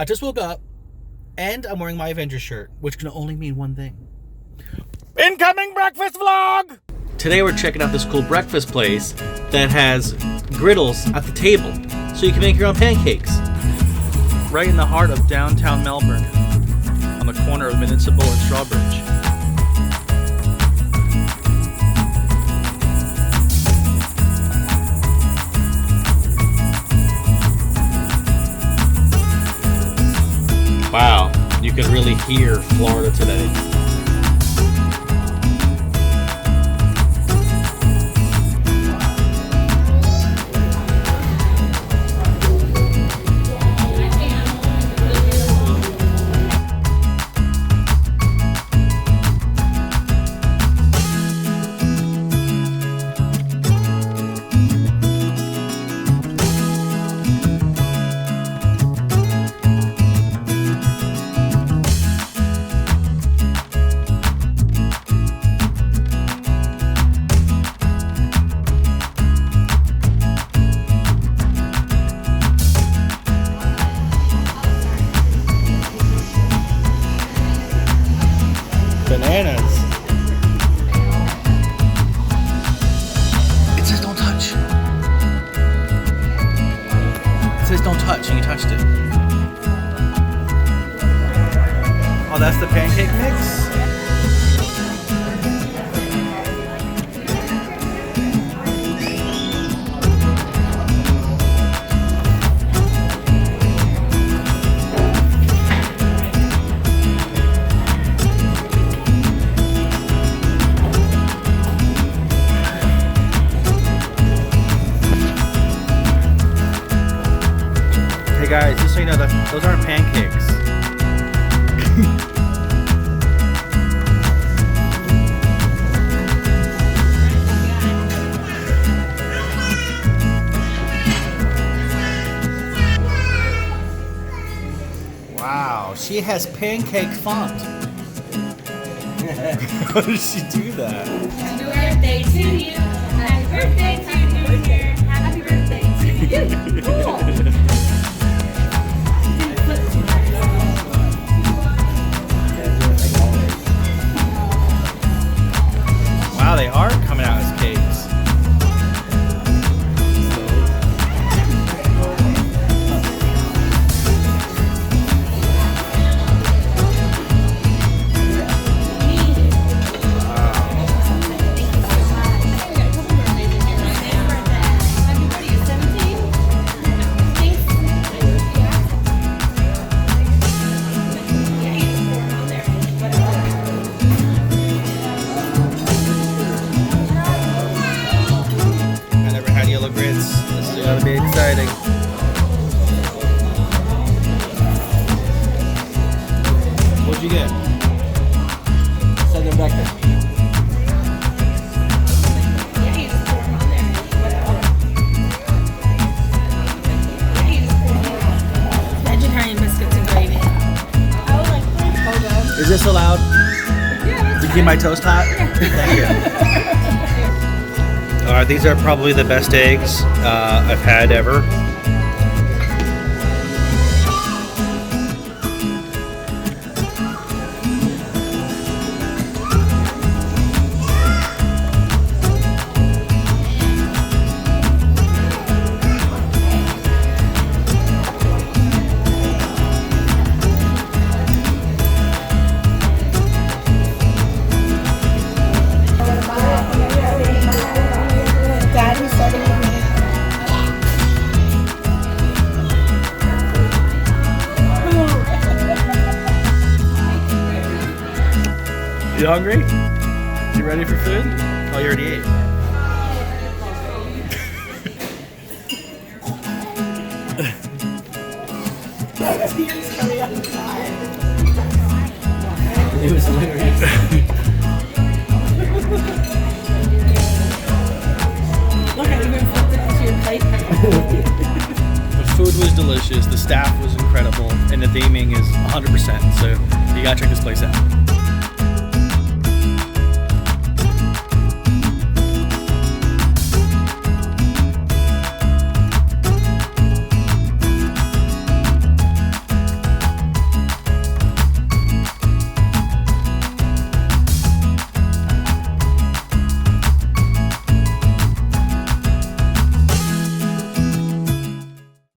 I just woke up, and I'm wearing my Avengers shirt, which can only mean one thing. Incoming breakfast vlog! Today we're checking out this cool breakfast place that has griddles at the table, so you can make your own pancakes. Right in the heart of downtown Melbourne, on the corner of Municipal and Strawbridge. Wow, you can really hear Florida today. Bananas. It says don't touch. It says don't touch, and you touched it. Oh, that's the pancake mix? Guys, just so you know, those aren't pancakes. Wow, she has pancake font. How does she do that? Happy birthday to you. Happy birthday to you. Happy birthday to you. Cool. Wow, they are coming out as cakes. This is gonna be exciting. What'd you get? Southern Becca. Vegetarian biscuits and gravy. Is this allowed? Yeah, to keep my toast hot? Thank you. Alright, these are probably the best eggs I've had ever. You hungry? You ready for food? Oh, you already ate. It was hilarious. Look, I even flipped it into your plate. The food was delicious, the staff was incredible, and the theming is 100%, so you gotta check this place out.